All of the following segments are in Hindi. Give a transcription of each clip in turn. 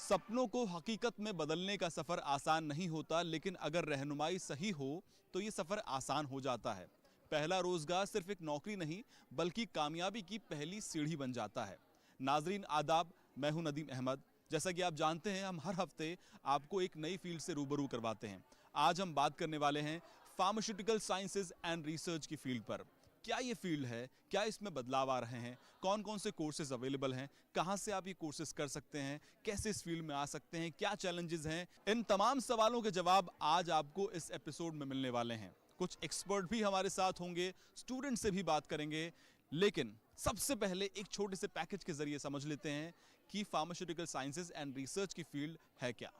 सपनों को हकीकत में बदलने का सफ़र आसान नहीं होता, लेकिन अगर रहनुमाई सही हो तो ये सफ़र आसान हो जाता है। पहला रोज़गार सिर्फ एक नौकरी नहीं, बल्कि कामयाबी की पहली सीढ़ी बन जाता है। नाजरीन आदाब, मैं हूं नदीम अहमद। जैसा कि आप जानते हैं, हम हर हफ्ते आपको एक नई फील्ड से रूबरू करवाते हैं। आज हम बात करने वाले हैं फार्मास्यूटिकल साइंसेज एंड रिसर्च की फील्ड पर। क्या ये फील्ड है, क्या इसमें बदलाव आ रहे हैं, कौन कौन से कोर्सेज अवेलेबल हैं, कहां से आप ये कोर्सेज कर सकते हैं, कैसे इस फील्ड में आ सकते हैं, क्या चैलेंजेस हैं, इन तमाम सवालों के जवाब आज आपको इस एपिसोड में मिलने वाले हैं। कुछ एक्सपर्ट भी हमारे साथ होंगे, स्टूडेंट से भी बात करेंगे, लेकिन सबसे पहले एक छोटे से पैकेज के जरिए समझ लेते हैं कि फार्मास्यूटिकल साइंसेज एंड रिसर्च की फील्ड है क्या।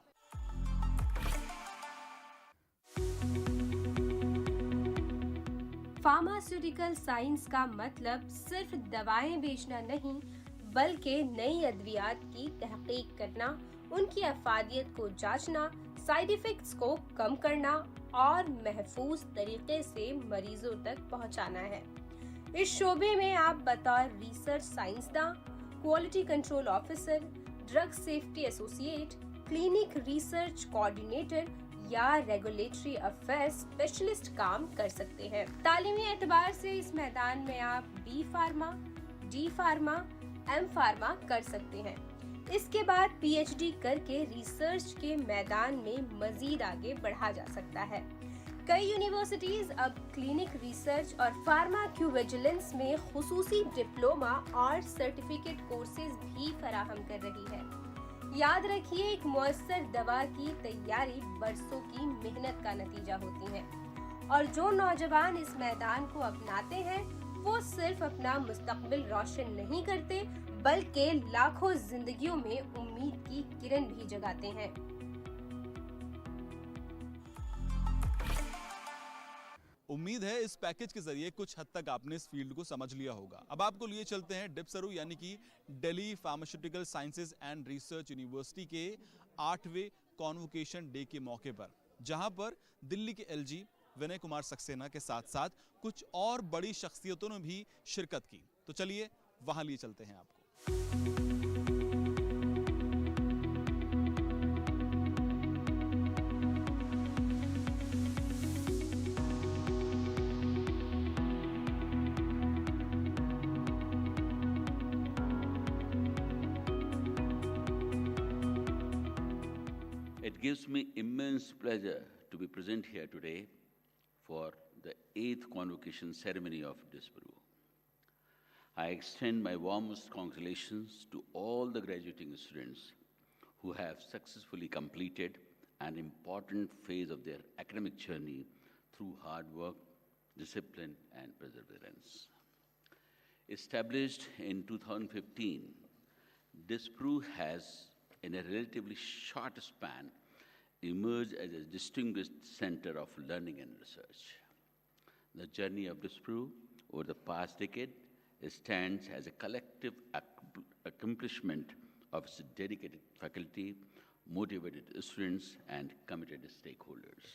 फार्मास्यूटिकल साइंस का मतलब सिर्फ दवाएं बेचना नहीं, बल्कि नई अद्वियात की तहकीक करना, उनकी अफादियत को जांचना, साइड इफेक्ट्स को कम करना और महफूज तरीके से मरीजों तक पहुंचाना है। इस शोबे में आप बतौर रिसर्च साइंसदां, quality control officer, drug safety associate, clinic research coordinator या रेगुलेटरी अफेयर्स स्पेशलिस्ट काम कर सकते हैं। तालीमी एतबार से इस मैदान में आप B pharma, D pharma, M pharma कर सकते हैं। इसके बाद पीएचडी करके रिसर्च के मैदान में मजीद आगे बढ़ा जा सकता है। कई यूनिवर्सिटीज अब क्लिनिक रिसर्च और फार्माक्यूविजिलेंस में खुसूसी डिप्लोमा और सर्टिफिकेट कोर्सेज भी फराहम कर रही है। याद रखिए, एक मुअस्सर दवा की तैयारी बरसों की मेहनत का नतीजा होती है और जो नौजवान इस मैदान को अपनाते हैं वो सिर्फ अपना मुस्तकबिल रोशन नहीं करते, बल्कि लाखों जिंदगियों में उम्मीद की किरण भी जगाते हैं। उम्मीद है इस पैकेज के जरिए कुछ हद तक आपने इस फील्ड को समझ लिया होगा। अब आपको लिए चलते हैं डिप्सरू यानी कि Delhi pharmaceutical sciences and research university के 8वें कॉन्वोकेशन डे के मौके पर, जहां पर दिल्ली के एलजी विनय कुमार सक्सेना के साथ साथ कुछ और बड़ी शख्सियतों ने भी शिरकत की। तो चलिए वहां लिए चलते हैं आपको। It gives me immense pleasure to be present here today for the 8th convocation ceremony of DISPRU. I extend my warmest congratulations to all the graduating students who have successfully completed an important phase of their academic journey through hard work, discipline, and perseverance. Established in 2015, DISPRU has, in a relatively short span, emerged as a distinguished center of learning and research. The journey of DISPRU over the past decade stands as a collective accomplishment of its dedicated faculty, motivated students, and committed stakeholders.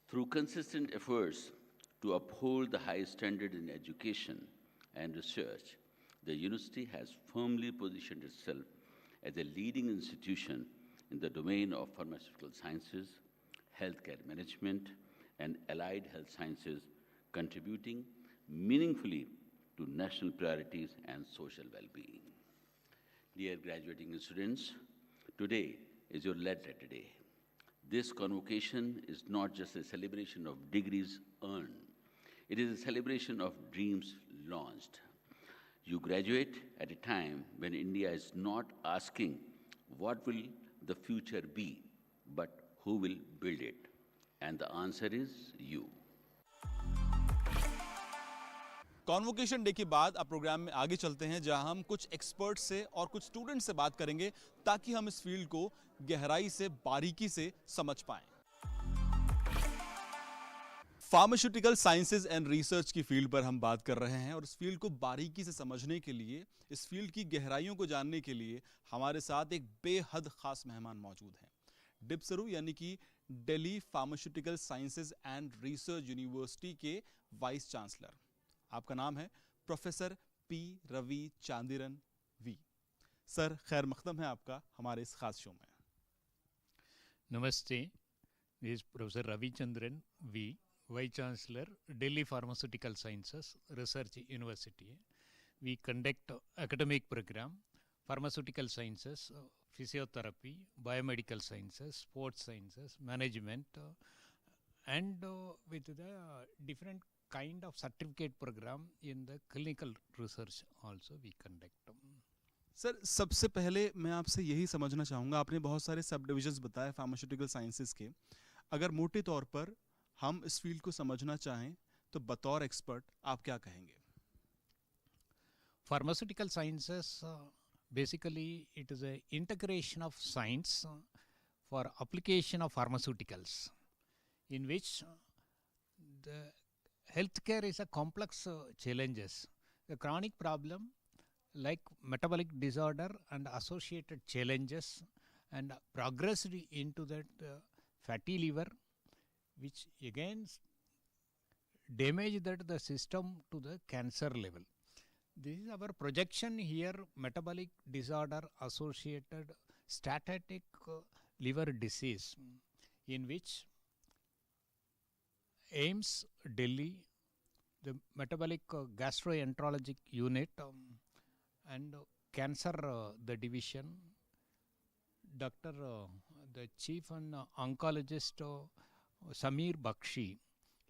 Through consistent efforts to uphold the high standard in education and research, the university has firmly positioned itself as a leading institution in the domain of pharmaceutical sciences, healthcare management, and allied health sciences, contributing meaningfully to national priorities and social well-being. Dear graduating students, today is your letter day. This convocation is not just a celebration of degrees earned, it is a celebration of dreams launched. You graduate at a time when India is not asking what will the future be, but who will build it? And the answer is you. Convocation day के बाद अब प्रोग्राम में आगे चलते हैं, जहां हम कुछ एक्सपर्ट से और कुछ स्टूडेंट से बात करेंगे ताकि हम इस फील्ड को गहराई से, बारीकी से समझ पाएं। फार्मास्यूटिकल साइंसेज एंड रिसर्च की फील्ड पर हम बात कर रहे हैं और इस फील्ड को बारीकी से समझने के लिए, इस फील्ड की गहराइयों को जानने के लिए हमारे साथ एक बेहद खास मेहमान मौजूद हैं। डिप्सरू यानी कि Delhi pharmaceutical sciences and research university के वाइस चांसलर, आपका नाम है professor P Ravi Chandiran V. Sir खैर मकदम है आपका हमारे इस खास शो में। Namaste. This is Professor Ravichandran V, Vice Chancellor, Delhi Pharmaceutical Sciences Research University. We conduct academic program, pharmaceutical sciences, physiotherapy, biomedical sciences, sports sciences, management, and with the different kind of certificate program in the clinical research also we conduct. Sir सबसे पहले मैं आपसे यही समझना चाहूँगा, आपने बहुत सारे सब डिविजन्स बताए फार्मास्यूटिकल साइंसेज के। अगर मोटे तौर पर हम इस फील्ड को समझना चाहें तो बतौर एक्सपर्ट आप क्या कहेंगे? Pharmaceutical sciences, basically it is a integration of science for application of pharmaceuticals, in which the healthcare is a complex challenges. The chronic problem like metabolic disorder and associated challenges and progressed into that fatty liver, which again damage that the system to the cancer level. This is our projection here, metabolic disorder associated steatotic liver disease, in which AIIMS Delhi, the metabolic gastroenterologic unit and cancer the division, Dr. The chief and oncologist Samir Bakshi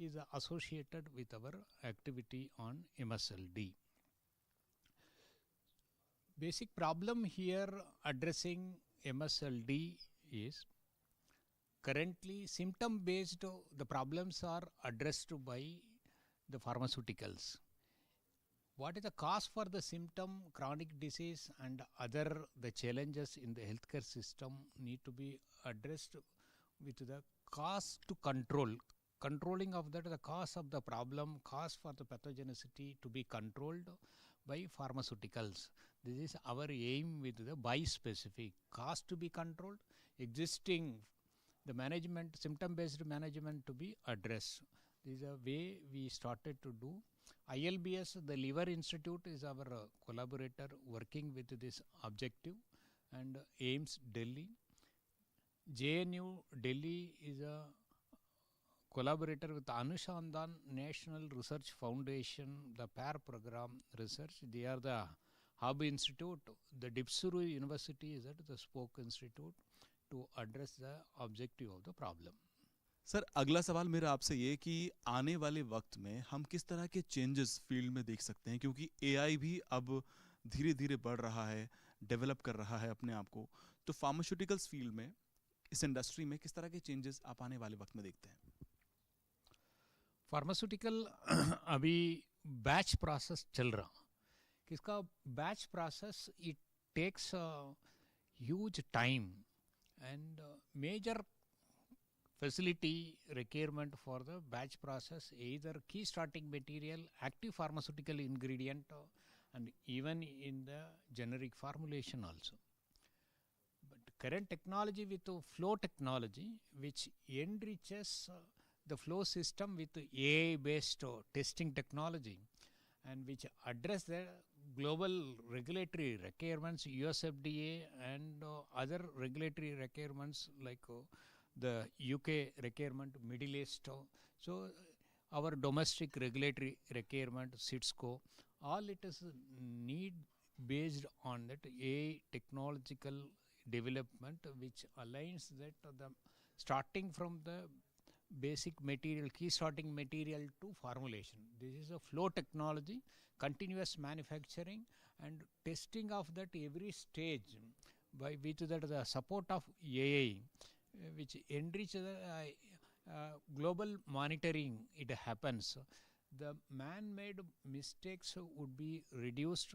is associated with our activity on MSLD. Basic problem here addressing MSLD is currently symptom based, the problems are addressed by the pharmaceuticals. What is the cause for the symptom, chronic disease and other the challenges in the healthcare system need to be addressed with the cause to control. Controlling of that, the cause of the problem, cause for the pathogenicity to be controlled by pharmaceuticals. This is our aim with the bi-specific. Cause to be controlled, existing the management, symptom-based management to be addressed. This is a way we started to do. ILBS, the Liver Institute, is our collaborator working with this objective, and AIIMS Delhi. JNU Delhi is a collaborator with Anushandan National Research Foundation, the PAIR program research. They are the hub institute. The Dipsuru University is at the spoke institute to address the objective of the problem. Sir अगला सवाल मेरा आपसे ये कि आने वाले वक्त में हम किस तरह के चेंजेस फील्ड में देख सकते हैं, क्योंकि एआई भी अब धीरे धीरे बढ़ रहा है, डेवलप कर रहा है अपने आप को, तो फार्मास्यूटिकल्स फील्ड में, इस इंडस्ट्री में किस तरह के चेंजेस आप आने वाले वक्त में देखते हैं? फार्मास्यूटिकल अभी बैच प्रोसेस चल रहा, किसका batch process, it takes huge time and major facility requirement for the batch process, either key starting material, active pharmaceutical ingredient, and even in the generic formulation also. But current technology with flow technology, which enriches the flow system with AI based testing technology, and which address the global regulatory requirements, US FDA and other regulatory requirements like the UK requirement, Middle East. So our domestic regulatory requirement, CITSCO, all it is need based on that AI technological development, which aligns that the starting from the basic material, key starting material to formulation. This is a flow technology, continuous manufacturing and testing of that every stage by which that the support of AI, which enrich the global monitoring, it happens. The man-made mistakes would be reduced,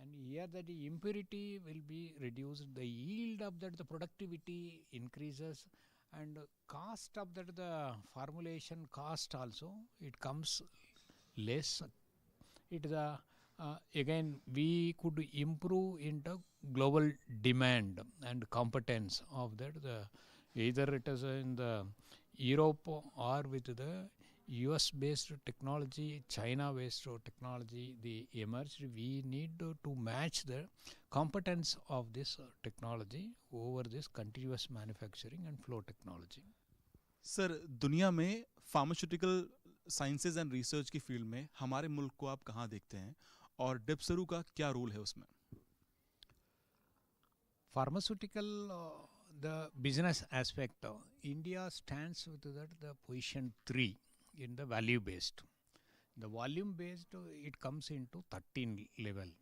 and here that the impurity will be reduced, the yield of that, the productivity increases, and cost of that, the formulation cost also, it comes less. It is a again we could improve into global demand and competence of that, the either it is in the Europe or with the US based technology, China based technology, they emerged. We need to match the competence of this technology over this continuous manufacturing and flow technology. Sir, दुनिया में फार्मास्यूटिकल साइंसेज एंड रिसर्च की फील्ड में हमारे मुल्क को आप कहाँ देखते हैं और डिप्सरू का क्या रोल है उसमें? Pharmaceutical, the business aspect, India stands with that the position 3 in the value based. The volume based, it comes into 13 level.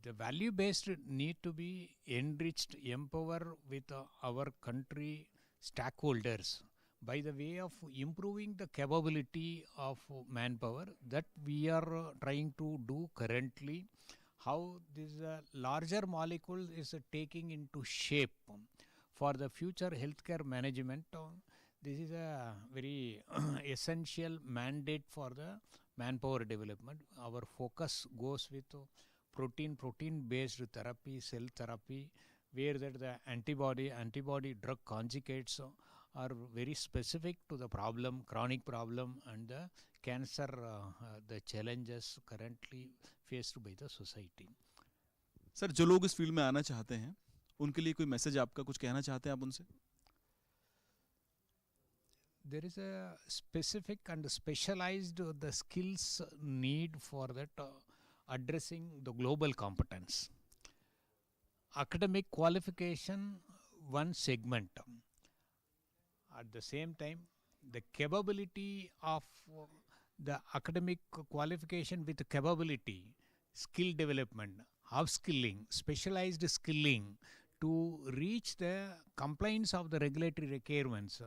The value based need to be enriched, empower with our country stakeholders by the way of improving the capability of manpower that we are trying to do currently. How this larger molecule is taking into shape for the future healthcare management. This is a very essential mandate for the manpower development. Our focus goes with protein based therapy, cell therapy, where that the antibody drug conjugates are very specific to the problem, chronic problem, and the cancer, the challenges currently faced by the society. Sir, जो लोग इस फील्ड में आना चाहते हैं उनके लिए कोई मैसेज आपका, कुछ कहना चाहते हैं आप उनसे? There is a specific and specialized the skills need for that addressing the global competence. Academic qualification, one segment. At the same time, the capability of the academic qualification with capability, skill development, upskilling, specialized skilling to reach the compliance of the regulatory requirements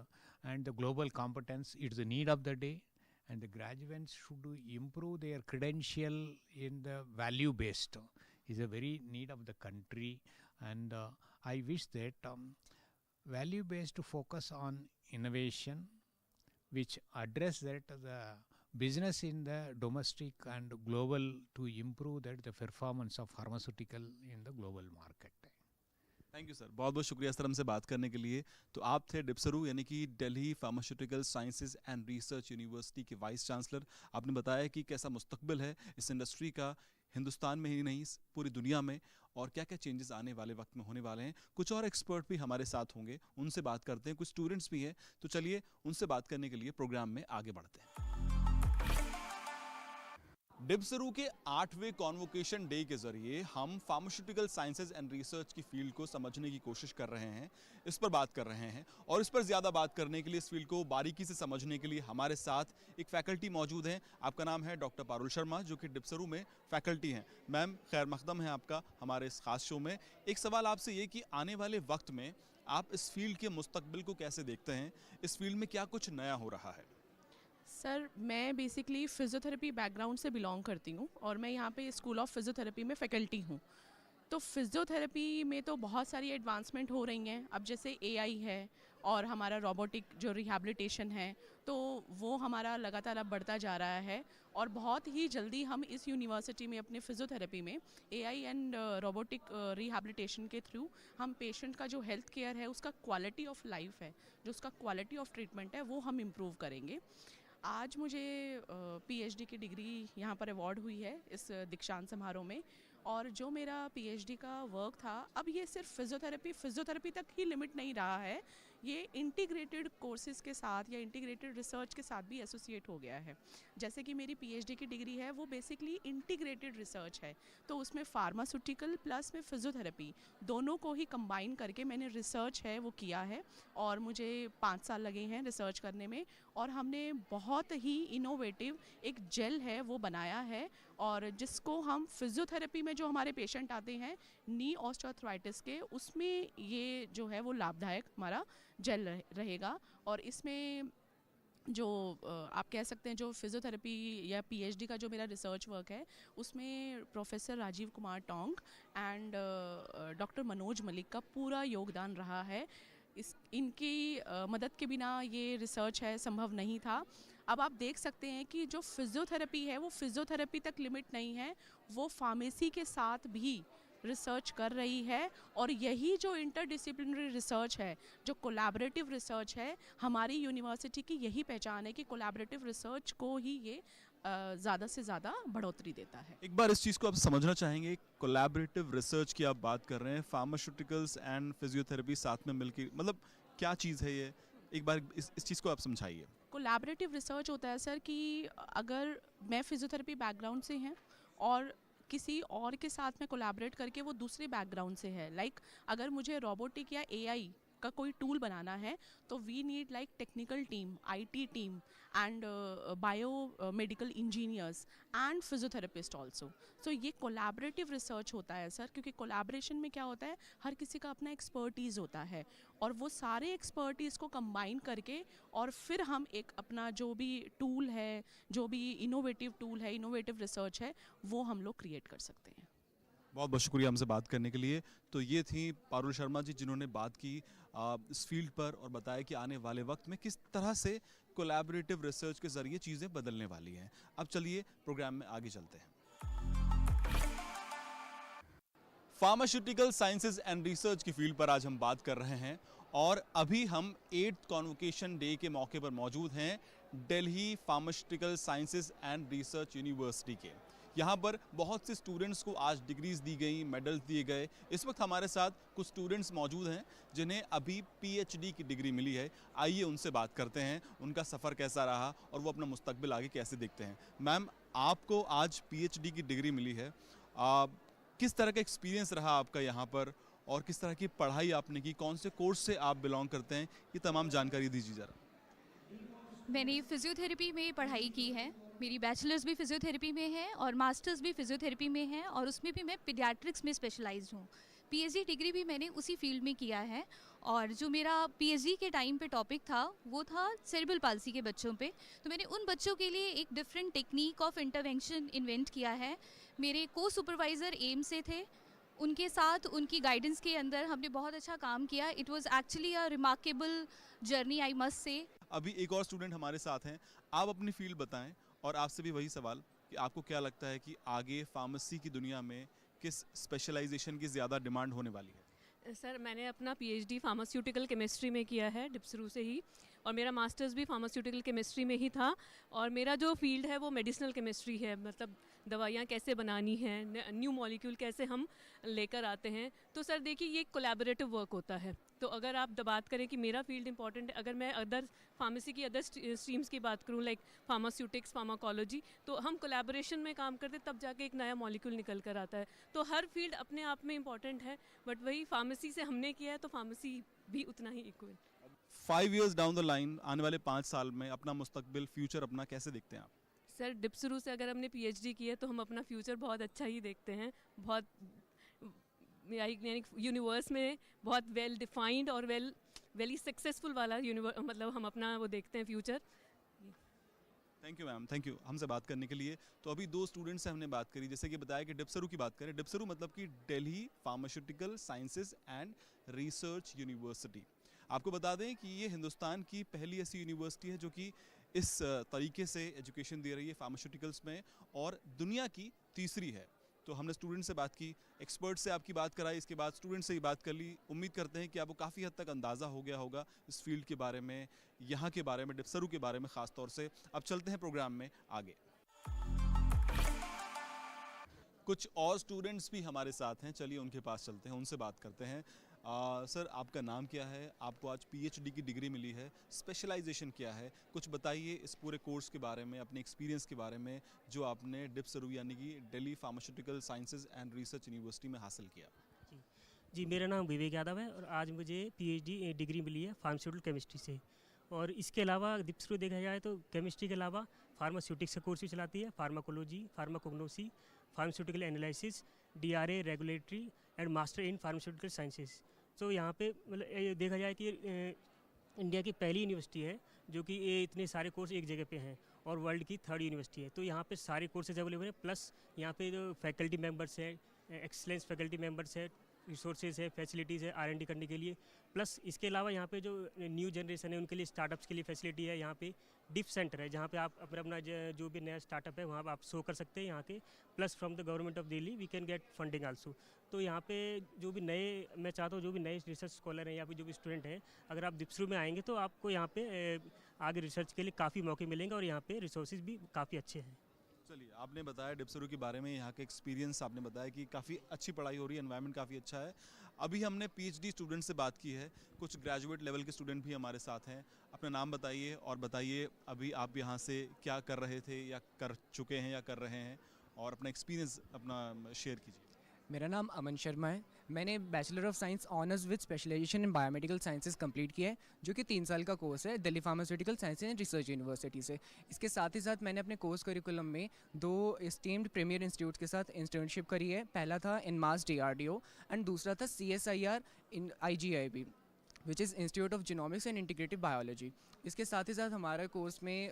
and the global competence, it's the need of the day. And the graduates should improve their credential in the value based is a very need of the country. And I wish that value based focus on innovation which address that the business in the domestic and global to improve that the performance of pharmaceutical in the global market. Thank you sir, बहुत बहुत शुक्रिया सर हमसे बात करने के लिए। तो आप थे डिप्सरू यानी कि Delhi pharmaceutical sciences and research university के वाइस चांसलर। आपने बताया कि कैसा मुस्तकबिल है इस इंडस्ट्री का, हिंदुस्तान में ही नहीं पूरी दुनिया में, और क्या क्या चेंजेस आने वाले वक्त में होने वाले हैं। कुछ और एक्सपर्ट भी हमारे साथ होंगे, उनसे बात करते हैं। कुछ स्टूडेंट्स भी हैं, तो चलिए उनसे बात करने के लिए प्रोग्राम में आगे बढ़ते हैं। डिप्सरू के 8वें कॉन्वोकेशन डे के जरिए हम फार्मास्यूटिकल साइंसेज एंड रिसर्च की फील्ड को समझने की कोशिश कर रहे हैं, इस पर बात कर रहे हैं। और इस पर ज़्यादा बात करने के लिए, इस फील्ड को बारीकी से समझने के लिए हमारे साथ एक फैकल्टी मौजूद हैं। आपका नाम है डॉक्टर पारुल शर्मा, जो कि डिप्सरू में फैकल्टी हैं। मैम, खैर मकदम है आपका हमारे इस खास शो में। एक सवाल आपसे ये कि आने वाले वक्त में आप इस फील्ड के मुस्तकबिल को कैसे देखते हैं? इस फील्ड में क्या कुछ नया हो रहा है? सर, मैं बेसिकली फ़िज़ियोथेरेपी बैकग्राउंड से बिलोंग करती हूँ और मैं यहाँ पे स्कूल ऑफ फ़िज़ियोथेरेपी में फ़ैकल्टी हूँ। तो फ़िज़ियोथेरेपी में तो बहुत सारी एडवांसमेंट हो रही हैं। अब जैसे एआई है और हमारा रोबोटिक जो रिहैबिलिटेशन है, तो वो हमारा लगातार अब बढ़ता जा रहा है। और बहुत ही जल्दी हम इस यूनिवर्सिटी में अपने फ़िज़ियोथेरेपी में एआई एंड रोबोटिक रिहैबिलिटेशन के थ्रू हम पेशेंट का जो हेल्थ केयर है, उसका क्वालिटी ऑफ लाइफ है, जो उसका क्वालिटी ऑफ ट्रीटमेंट है, वो हम इम्प्रूव करेंगे। आज मुझे पीएचडी की डिग्री यहाँ पर अवॉर्ड हुई है इस दीक्षांत समारोह में। और जो मेरा पीएचडी का वर्क था, अब ये सिर्फ फ़िज़ियोथेरेपी तक ही लिमिट नहीं रहा है, ये इंटीग्रेटेड कोर्सेज़ के साथ या इंटीग्रेटेड रिसर्च के साथ भी एसोसिएट हो गया है। जैसे कि मेरी पीएचडी की डिग्री है, वो बेसिकली इंटीग्रेटेड रिसर्च है, तो उसमें फार्मास्यूटिकल प्लस में फ़िज़ियोथेरेपी दोनों को ही कंबाइन करके मैंने रिसर्च है वो किया है। और मुझे 5 साल लगे हैं रिसर्च करने में, और हमने बहुत ही इनोवेटिव एक जेल है वो बनाया है, और जिसको हम फ़िज़ियोथेरेपी में जो हमारे पेशेंट आते हैं नी ऑस्टियोआर्थराइटिस के, उसमें ये जो है वो लाभदायक हमारा जेल रहेगा। और इसमें जो आप कह सकते हैं जो फ़िज़ियोथेरेपी या पीएचडी का जो मेरा रिसर्च वर्क है, उसमें professor Rajeev Kumar Tong and doctor Manoj Malik का पूरा योगदान रहा है। इनकी मदद के बिना ये रिसर्च है संभव नहीं था। अब आप देख सकते हैं कि जो फ़िज़ियोथेरेपी है वो फ़िज़ियोथेरेपी तक लिमिट नहीं है, वो फार्मेसी के साथ भी रिसर्च कर रही है, और यही जो इंटरडिसिप्लिनरी रिसर्च है, जो कोलैबोरेटिव रिसर्च है, हमारी यूनिवर्सिटी की यही पहचान है कि कोलैबोरेटिव रिसर्च को ही ये ज़्यादा से ज़्यादा बढ़ोतरी देता है। एक बार इस चीज़ को आप समझना चाहेंगे, कोलैबोरेटिव रिसर्च की आप बात कर रहे हैं, फार्मास्यूटिकल्स एंड फिजियोथेरेपी साथ में मिलकर, मतलब क्या चीज़ है ये? एक बार इस चीज़ को आप समझाइए। कोलैबोरेटिव रिसर्च होता है सर कि अगर मैं फिजियोथेरेपी बैकग्राउंड से हैं और किसी और के साथ में कोलैबोरेट करके वो दूसरे बैकग्राउंड से है, लाइक अगर मुझे रोबोटिक या एआई का कोई टूल बनाना है, तो we need like technical team, IT team and bio medical engineers and physiotherapist also. So ये कोलैबोरेटिव रिसर्च होता है सर, क्योंकि कोलैबोरेशन में क्या होता है, हर किसी का अपना एक्सपर्टीज़ होता है, और वो सारे एक्सपर्टीज़ को कंबाइन करके और फिर हम एक अपना जो भी टूल है, जो भी इनोवेटिव टूल है, इनोवेटिव रिसर्च है, वो हम लोग क्रिएट कर सकते हैं। बहुत बहुत शुक्रिया हमसे बात करने के लिए। तो ये थी पारुल शर्मा जी, जिन्होंने बात की इस फील्ड पर और बताया कि आने वाले वक्त में किस तरह से कोलैबोरेटिव रिसर्च के ज़रिए चीज़ें बदलने वाली हैं। अब चलिए प्रोग्राम में आगे चलते हैं। फार्मास्यूटिकल साइंसेज एंड रिसर्च की फील्ड पर आज हम बात कर रहे हैं, और अभी हम 8th कॉन्वोकेशन डे के मौके पर मौजूद हैं Delhi pharmaceutical sciences and research university के। यहाँ पर बहुत से स्टूडेंट्स को आज डिग्रीज दी गई, मेडल्स दिए गए। इस वक्त हमारे साथ कुछ स्टूडेंट्स मौजूद हैं जिन्हें अभी पीएचडी की डिग्री मिली है। आइए उनसे बात करते हैं, उनका सफ़र कैसा रहा और वो अपना मुस्तकबिल आगे कैसे देखते हैं। मैम, आपको आज पीएचडी की डिग्री मिली है, किस तरह का एक्सपीरियंस रहा आपका यहाँ पर, और किस तरह की पढ़ाई आपने की, कौन से कोर्स से आप बिलोंग करते हैं, ये तमाम जानकारी दीजिए ज़रा। मैंने फिजियोथेरेपी में पढ़ाई की है। मेरी बैचलर्स भी फिजियोथेरेपी में है और मास्टर्स भी फिजियोथेरेपी में है, और उसमें भी मैं पीडियाट्रिक्स में स्पेशलाइज्ड हूँ। पीएचडी डिग्री भी मैंने उसी फील्ड में किया है, और जो मेरा पीएचडी के टाइम पे टॉपिक था वो था सेरेब्रल पाल्सी के बच्चों पे। तो मैंने उन बच्चों के लिए एक different technique of intervention invent किया है। मेरे को सुपरवाइज़र एम से थे, उनके साथ उनकी गाइडेंस के अंदर हमने बहुत अच्छा काम किया। It was actually a remarkable journey, I must say. अभी एक और स्टूडेंट हमारे साथ हैं, आप अपनी फील्ड बताएं, और आपसे भी वही सवाल कि आपको क्या लगता है कि आगे फार्मेसी की दुनिया में किस स्पेशलाइजेशन की ज़्यादा डिमांड होने वाली है? सर, मैंने अपना पीएचडी फार्मास्यूटिकल केमिस्ट्री में किया है डिप्सरू से ही, और मेरा मास्टर्स भी फार्मास्यूटिकल केमिस्ट्री में ही था। और मेरा जो फील्ड है वो मेडिसिनल केमिस्ट्री है, मतलब दवाइयाँ कैसे बनानी हैं, न्यू मॉलिक्यूल कैसे हम लेकर आते हैं। तो सर देखिए, ये कोलैबोरेटिव वर्क होता है। तो अगर आप बात करें कि मेरा फील्ड इंपॉर्टेंट है, अगर मैं अदर फार्मेसी की अदर स्ट्रीम्स की बात करूँ, लाइक फार्मास्यूटिक्स, फार्माकोलॉजी, तो हम कोलैबोरेशन में काम करते तब जाके एक नया मॉलिक्यूल निकल कर आता है। तो हर फील्ड अपने आप में इंपॉर्टेंट है, बट वही फार्मेसी से हमने किया है तो फार्मेसी भी उतना ही equal. 5 years down the line, आने वाले 5 साल में अपना मुस्तकबिल, फ्यूचर अपना कैसे देखते हैं आप? सर, डिप्सरू से अगर हमने पीएचडी की है तो हम अपना फ्यूचर बहुत अच्छा ही देखते हैं। बहुत यानी यूनिवर्स में बहुत वेल डिफाइंड और वेरी सक्सेसफुल वाला मतलब हम अपना वो देखते हैं future. Thank you ma'am, thank you हमसे बात करने के लिए। तो अभी 2 स्टूडेंट्स से हमने बात करी, जैसे कि बताया कि डिप्सरू की बात करें, डिप्सरू मतलब कि Delhi pharmaceutical sciences and research university. आपको बता दें कि ये हिंदुस्तान की पहली ऐसी यूनिवर्सिटी है जो कि इस तरीके से एजुकेशन दे रही है फार्मास्यूटिकल्स में, और दुनिया की तीसरी है। तो हमने स्टूडेंट से बात की, एक्सपर्ट से आपकी बात कराई, इसके बाद स्टूडेंट से ही बात कर ली। उम्मीद करते हैं कि आपको काफ़ी हद तक अंदाज़ा हो गया होगा इस फील्ड के बारे में, यहाँ के बारे में, डिप्सरू के बारे में ख़ास तौर से। अब चलते हैं प्रोग्राम में आगे। कुछ और स्टूडेंट्स भी हमारे साथ हैं, चलिए उनके पास चलते हैं, उनसे बात करते हैं। सर, आपका नाम क्या है? आपको आज पीएचडी की डिग्री मिली है, स्पेशलाइजेशन क्या है? कुछ बताइए इस पूरे कोर्स के बारे में, अपने एक्सपीरियंस के बारे में जो आपने डिप्सरू यानी कि Delhi pharmaceutical sciences and research university में हासिल किया। जी, मेरा नाम विवेक यादव है और आज मुझे पीएचडी डिग्री मिली है फार्मास्यूटिकल केमिस्ट्री से। और इसके अलावा डिप्सरू देखा जाए तो केमिस्ट्री के अलावा फार्मास्यूटिक्स का कोर्स भी चलाती है, pharmacology, pharmacognosy, pharmaceutical analysis, DRA, regulatory and master in pharmaceutical sciences. तो यहाँ पे मतलब देखा जाए कि इंडिया की पहली यूनिवर्सिटी है जो कि ये इतने सारे कोर्स एक जगह पे हैं, और वर्ल्ड की 3rd यूनिवर्सिटी है। तो यहाँ पे सारे कोर्सेज अवेलेबल हैं, प्लस यहाँ पे जो फैकल्टी मेंबर्स हैं, एक्सलेंस फैकल्टी मेंबर्स है, रिसोर्सेज है, फैसिलिटीज़ है R&D करने के लिए। प्लस इसके अलावा यहाँ पे जो न्यू जनरेशन है उनके लिए स्टार्टअप्स के लिए फैसिलिटी है। यहाँ पे डिप सेंटर है जहाँ पे आप अपना जो भी नया स्टार्टअप है वहाँ आप शो कर सकते हैं यहाँ के। Plus from the government of Delhi we can get funding also. तो यहाँ पे जो भी नए, मैं चाहता हूँ जो भी नए रिसर्च स्कॉलर हैं या फिर जो भी स्टूडेंट हैं, अगर आप दिप्सरू में आएंगे तो आपको यहाँ पे आगे रिसर्च के लिए काफ़ी मौके मिलेंगे और यहाँ पे रिसोर्सेज भी काफ़ी अच्छे हैं। चलिए, आपने बताया डिप्सरू के बारे में, यहाँ के एक्सपीरियंस आपने बताया कि काफ़ी अच्छी पढ़ाई हो रही है, एनवायरनमेंट काफ़ी अच्छा है। अभी हमने पीएचडी स्टूडेंट से बात की है, कुछ ग्रेजुएट लेवल के स्टूडेंट भी हमारे साथ हैं। अपना नाम बताइए और बताइए अभी आप यहाँ से क्या कर रहे थे या कर चुके हैं या कर रहे हैं, और अपना एक्सपीरियंस अपना शेयर कीजिए। मेरा नाम अमन शर्मा है। मैंने bachelor of science honours with specialisation in biomedical sciences complete किया है, जो कि 3 साल का कोर्स है Delhi pharmaceutical science and research university से। इसके साथ ही साथ मैंने अपने कोर्स करिकुलम में 2 एस्टीम्ड प्रीमियर इंस्टीट्यूट के साथ इंटर्नशिप करी है। पहला था इनमास DRDO एंड दूसरा था CSIR in IGIB, which is institute of genomics and integrative biology. इसके साथ ही साथ हमारे कोर्स में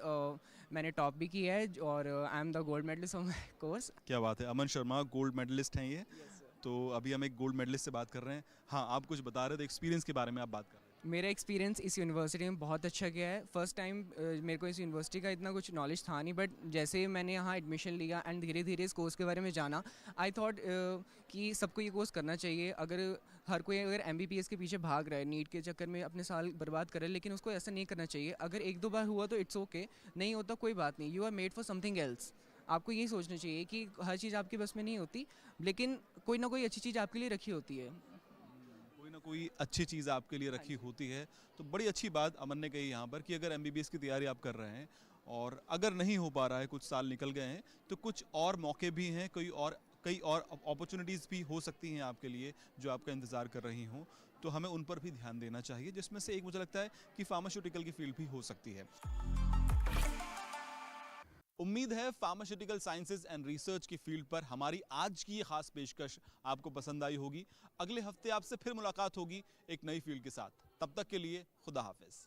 मैंने टॉप भी किया है और I am the gold medallist of my course. क्या बात है, अमन शर्मा गोल्ड मेडलिस्ट हैं ये। तो अभी हम एक गोल्ड मेडलिस्ट से बात कर रहे हैं। हाँ, आप कुछ बता रहे थे, एक्सपीरियंस के बारे में आप बात कर रहे हैं। मेरा एक्सपीरियंस इस यूनिवर्सिटी में बहुत अच्छा गया है। फर्स्ट टाइम मेरे को इस यूनिवर्सिटी का इतना कुछ नॉलेज था नहीं, बट जैसे मैंने यहाँ एडमिशन लिया एंड धीरे धीरे इस कोर्स के बारे में जाना, आई थॉट कि सबको ये कोर्स करना चाहिए। हर कोई अगर MBBS के पीछे भाग रहा है, नीट के चक्कर में अपने साल बर्बाद कर रहा है, लेकिन उसको ऐसा नहीं करना चाहिए। अगर 1-2 बार हुआ तो इट्स ओके, नहीं होता कोई बात नहीं। You are made for something else. आपको यही सोचना चाहिए कि हर चीज़ आपकी बस में नहीं होती, लेकिन कोई ना कोई अच्छी चीज़ आपके लिए रखी होती है। कोई ना कोई अच्छी चीज़ आपके लिए रखी होती है। तो बड़ी अच्छी बात अमन ने कही यहाँ पर कि अगर MBBS की तैयारी आप कर रहे हैं और अगर नहीं हो पा रहा है, कुछ साल निकल गए हैं, तो कुछ और मौके भी हैं, कई और अपॉर्चुनिटीज़ भी हो सकती हैं आपके लिए जो आपका इंतज़ार कर रही हों। तो हमें उन पर भी ध्यान देना चाहिए, जिसमें से एक मुझे लगता है कि फार्मास्यूटिकल की फील्ड भी हो सकती है। उम्मीद है फार्मास्यूटिकल साइंसेज एंड रिसर्च की फील्ड पर हमारी आज की ये खास पेशकश आपको पसंद आई होगी। अगले हफ्ते आपसे फिर मुलाकात होगी एक नई फील्ड के साथ। तब तक के लिए खुदा हाफिज।